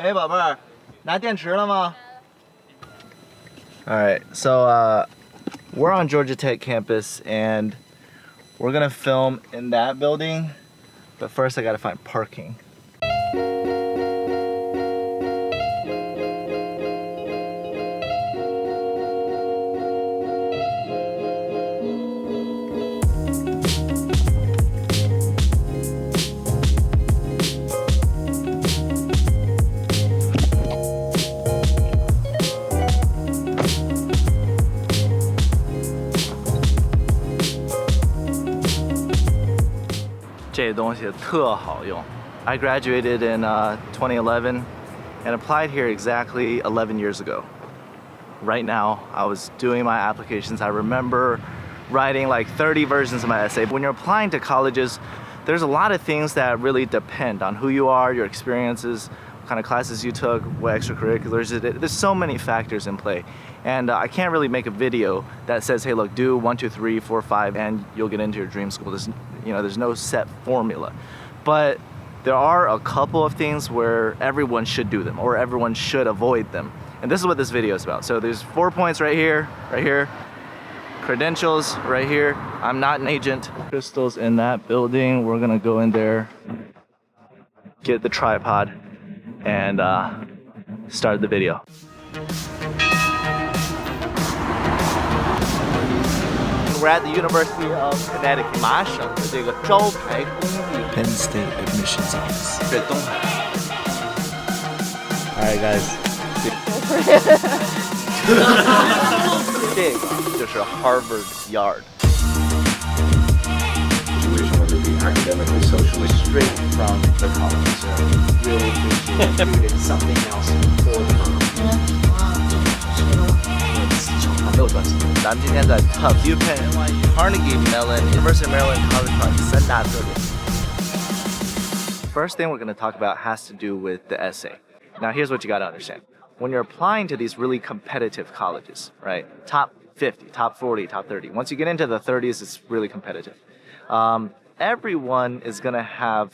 哎，宝贝儿，拿电池了吗？ All right, so we're on Georgia Tech campus and we're gonna film in that building, but first I gotta find parking. I graduated in 2011 and applied here exactly 11 years ago. Right now, I was doing my applications. I remember writing like 30 versions of my essay. When you're applying to colleges, there's a lot of things that really depend on who you are, your experiences, what kind of classes you took, what extracurriculars you did. There's so many factors in play. And I can't really make a video that says, hey, look, do 1, 2, 3, 4, 5, and you'll get into your dream school. There's no set formula. But there are a couple of things where everyone should do them or everyone should avoid them. And this is what this video is about. So there's 4 points right here, credentials right here. I'm not an agent. Crystal's in that building. We're gonna go in there, get the tripod, and start the video. We're at the University of Connecticut. 麻省的这个招牌公寓 Penn State Admissions Office. 是东海。Alright guys. 这个就是 Harvard Yard. Whether it be academically, socially, Straight from the college. So really appreciate you did something else for the college. 没有关系。咱们今天在 Tufts, UPenn, Carnegie Mellon, University of Maryland, College Park 三大特点。First thing we're going to talk about has to do with the essay. Now here's what you got to understand. When you're applying to these really competitive colleges, right? Top 50, top 40, top 30. Once you get into the 30s, it's really competitive. Everyone is going to have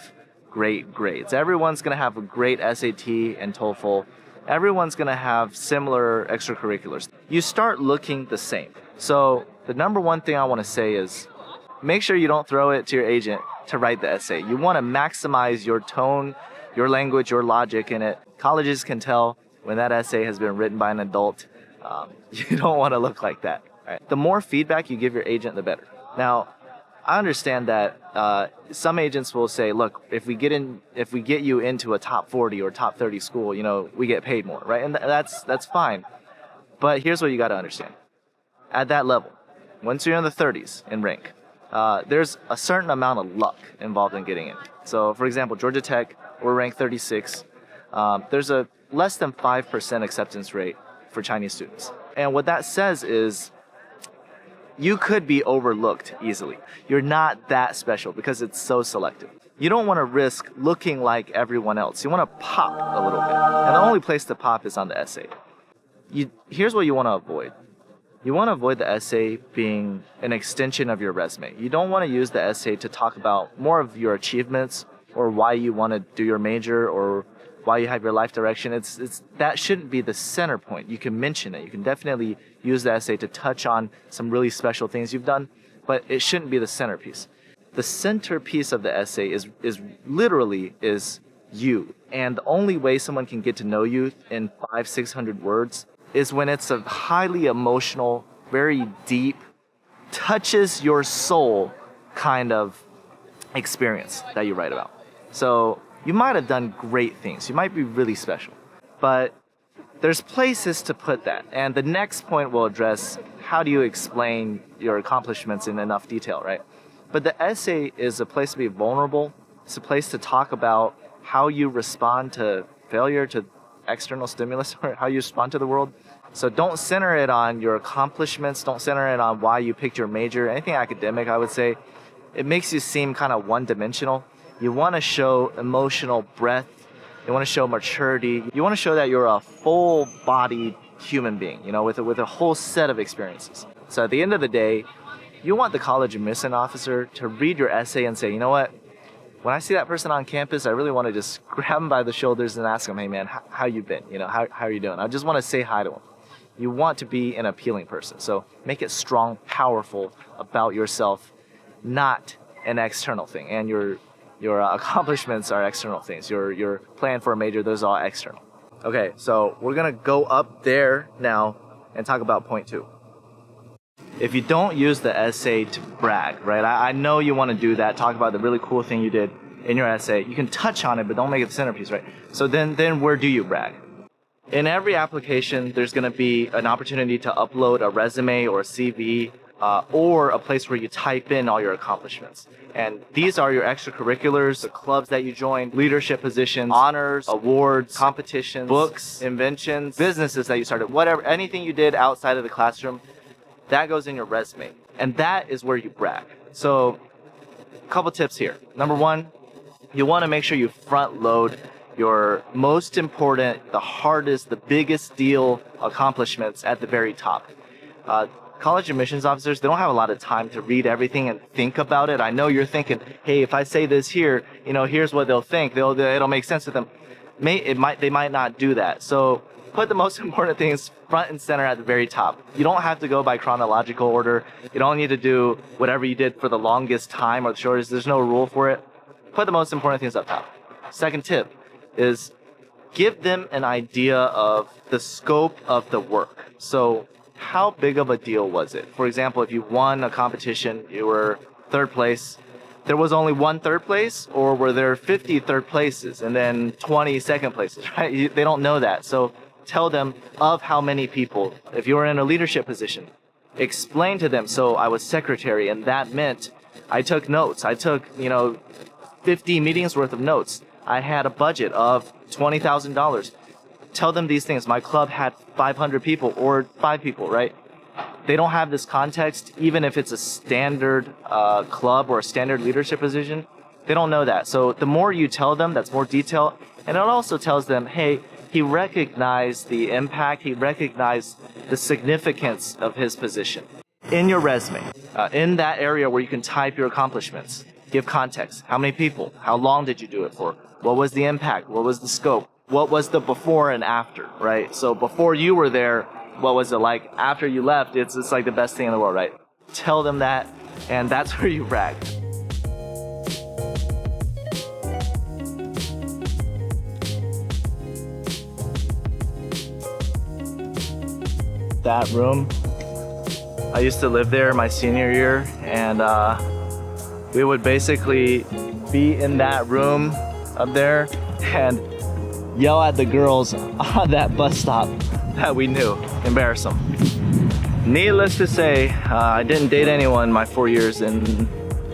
great grades. Everyone's going to have a great SAT and TOEFL. Everyone's going to have similar extracurriculars. You start looking the same. So the number one thing I want to say is make sure you don't throw it to your agent to write the essay. You want to maximize your tone, your language, your logic in it. Colleges can tell when that essay has been written by an adult. You don't want to look like that. Right? The more feedback you give your agent, the better. Now, I understand that some agents will say, look, if we get you into a top 40 or top 30 school, we get paid more, right? And that's fine. But here's what you got to understand. At that level, once you're in the 30s in rank, there's a certain amount of luck involved in getting in. So, for example, Georgia Tech, we're ranked 36. There's a less than 5% acceptance rate for Chinese students. And what that says is you could be overlooked easily. You're not that special because it's so selective. You don't want to risk looking like everyone else. You want to pop a little bit. And the only place to pop is on the essay. Here's what you want to avoid. You want to avoid the essay being an extension of your resume. You don't want to use the essay to talk about more of your achievements or why you want to do your major or why you have your life direction. That shouldn't be the center point. You can mention it. You can definitely use the essay to touch on some really special things you've done, but it shouldn't be the centerpiece. The centerpiece of the essay is literally you. And the only way someone can get to know you in 500-600 words is when it's a highly emotional, very deep, touches your soul kind of experience that you write about. So you might have done great things. You might be really special. But there's places to put that. And the next point will address how do you explain your accomplishments in enough detail, right? But the essay is a place to be vulnerable. It's a place to talk about how you respond to failure, to external stimulus, or how you respond to the world. So don't center it on your accomplishments. Don't center it on why you picked your major. Anything academic, I would say, it makes you seem kind of one-dimensional. You want to show emotional breadth. You want to show maturity. You want to show that you're a full-bodied human being, with a whole set of experiences. So at the end of the day, you want the college admission officer to read your essay and say, you know what? when I see that person on campus, I really want to just grab them by the shoulders and ask them, hey man, how you been? You know, how are you doing? I just want to say hi to them. You want to be an appealing person. So make it strong, powerful about yourself, not an external thing. And your accomplishments are external things. Your plan for a major, those are all external. Okay, so we're gonna go up there now and talk about point 2. If you don't use the essay to brag, right? I know you want to do that, talk about the really cool thing you did in your essay. You can touch on it, but don't make it the centerpiece, right? So then where do you brag? In every application, there's going to be an opportunity to upload a resume or a CV or a place where you type in all your accomplishments. And these are your extracurriculars, the clubs that you joined, leadership positions, honors, awards, competitions, books, inventions, businesses that you started, whatever, anything you did outside of the classroom, that goes in your resume. And that is where you brag. So a couple tips here. Number 1, you want to make sure you front load your most important, the hardest, the biggest deal accomplishments at the very top. College admissions officers, they don't have a lot of time to read everything and think about it. I know you're thinking, hey, if I say this here, you know, here's what they'll think. It'll make sense to them. They might not do that. So put the most important things front and center at the very top. You don't have to go by chronological order. You don't need to do whatever you did for the longest time or the shortest. There's no rule for it. Put the most important things up top. Second tip is give them an idea of the scope of the work. So how big of a deal was it? For example, if you won a competition, you were 3rd place, there was only 1 3rd place, or were there 50 3rd places and then 20 2nd places, right? They don't know that. So tell them of how many people. If you were in a leadership position, explain to them, so I was secretary and that meant I took notes. I took, 50 meetings worth of notes. I had a budget of $20,000. Tell them these things. My club had 500 people or 5 people, right? They don't have this context, even if it's a standard club or a standard leadership position. They don't know that. So the more you tell them, that's more detail. And it also tells them, hey, he recognized the impact. He recognized the significance of his position. In your resume, in that area where you can type your accomplishments, give context. How many people? How long did you do it for? What was the impact? What was the scope? What was the before and after, right? So before you were there, what was it like? After you left, it's like the best thing in the world, right? Tell them that, and that's where you brag. That room, I used to live there my senior year, and we would basically be in that room up there and yell at the girls on that bus stop that we knew, embarrass them. Needless to say, I didn't date anyone my 4 years in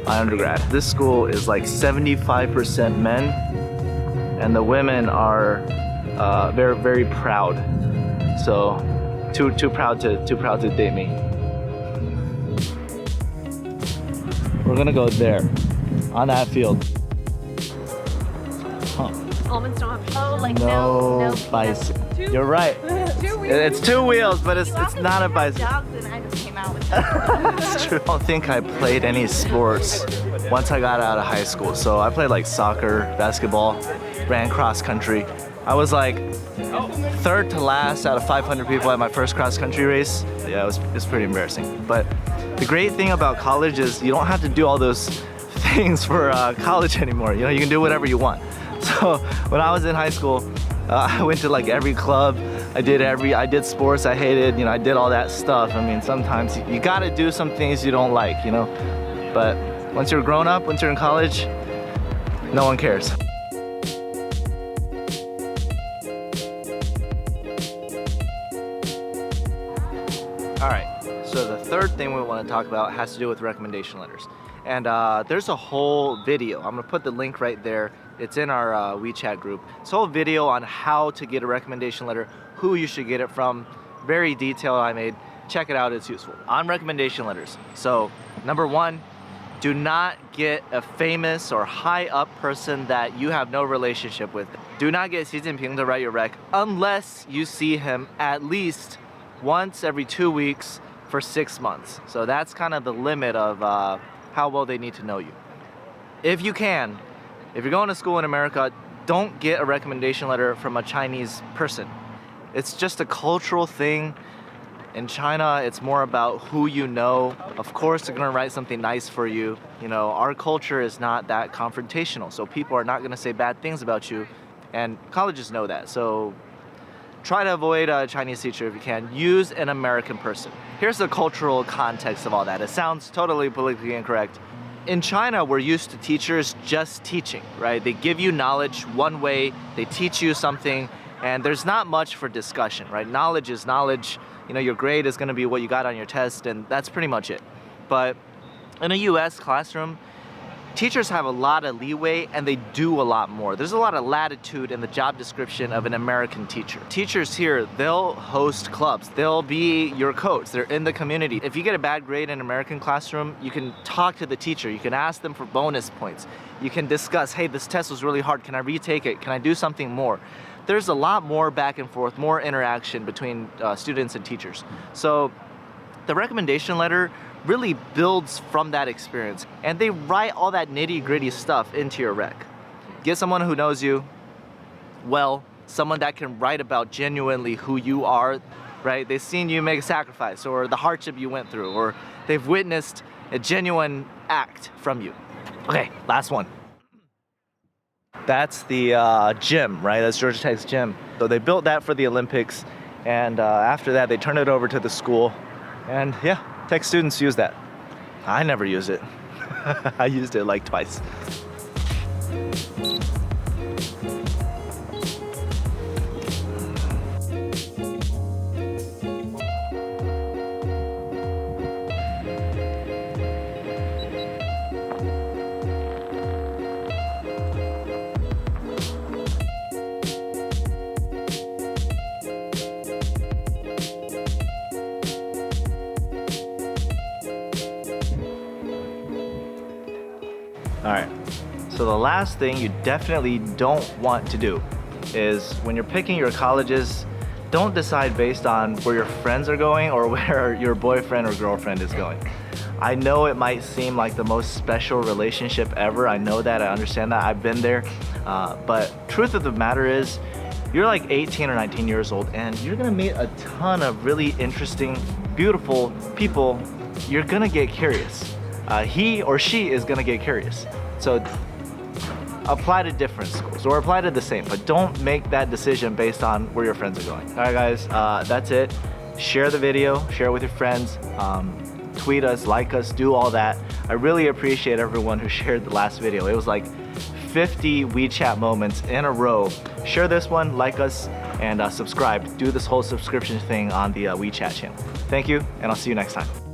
my undergrad. This school is like 75% men, and the women are very, very proud. So too proud to date me. We're gonna go there, on that field. Huh. Almonds don't have No bicycle. You're right. It's 2 wheels, but it's not a bicycle. Dogs and I just came out with that. It's true. I don't think I played any sports once I got out of high school. So I played like soccer, basketball, ran cross country. I was like 3rd to last out of 500 people at my first cross country race. Yeah, it was pretty embarrassing. But the great thing about college is you don't have to do all those things for college anymore. You can do whatever you want. So when I was in high school, I went to like every club. I did sports I hated. I did all that stuff. I mean, sometimes you gotta do some things you don't like, But once you're grown up, once you're in college, no one cares. All right, so the third thing we want to talk about has to do with recommendation letters. And there's a whole video. I'm gonna put the link right there. It's in our WeChat group. It's a whole video on how to get a recommendation letter, who you should get it from. Very detailed I made. Check it out, it's useful. On recommendation letters. So, number 1, do not get a famous or high up person that you have no relationship with. Do not get Xi Jinping to write your rec unless you see him at least once every 2 weeks for 6 months. So that's kind of the limit of how well they need to know you. If you can, If you're going to school in America, don't get a recommendation letter from a Chinese person. It's just a cultural thing. In China, it's more about who you know. Of course, they're gonna write something nice for you. You know, our culture is not that confrontational, so people are not gonna say bad things about you, and colleges know that. So try to avoid a Chinese teacher if you can. Use an American person. Here's the cultural context of all that. It sounds totally politically incorrect. In China, we're used to teachers just teaching, right? They give you knowledge one way, they teach you something, and there's not much for discussion, right? Knowledge is knowledge. You know, your grade is gonna be what you got on your test, and that's pretty much it. But in a US classroom, teachers have a lot of leeway and they do a lot more. There's a lot of latitude in the job description of an American teacher. Teachers here, they'll host clubs. They'll be your coach. They're in the community. If you get a bad grade in an American classroom, you can talk to the teacher. You can ask them for bonus points. You can discuss, hey, this test was really hard. Can I retake it? Can I do something more? There's a lot more back and forth, more interaction between students and teachers. So the recommendation letter really builds from that experience, and they write all that nitty-gritty stuff into your rec. Get someone who knows you well, someone that can write about genuinely who you are, right? They've seen you make a sacrifice, or the hardship you went through, or they've witnessed a genuine act from you. Okay, last one. That's the gym, right? That's Georgia Tech's gym. So they built that for the Olympics, and after that they turned it over to the school, and yeah, Tech students use that. I never use it. I used it like twice. All right, so the last thing you definitely don't want to do is when you're picking your colleges, don't decide based on where your friends are going or where your boyfriend or girlfriend is going. I know it might seem like the most special relationship ever. I know that, I understand that, I've been there. But truth of the matter is, you're like 18 or 19 years old and you're gonna meet a ton of really interesting, beautiful people. You're gonna get curious. He or she is gonna get curious. So apply to different schools or apply to the same, but don't make that decision based on where your friends are going. All right guys, that's it. Share the video, share it with your friends, tweet us, like us, do all that. I really appreciate everyone who shared the last video. It was like 50 WeChat moments in a row. Share this one, like us, and subscribe. Do this whole subscription thing on the WeChat channel. Thank you, and I'll see you next time.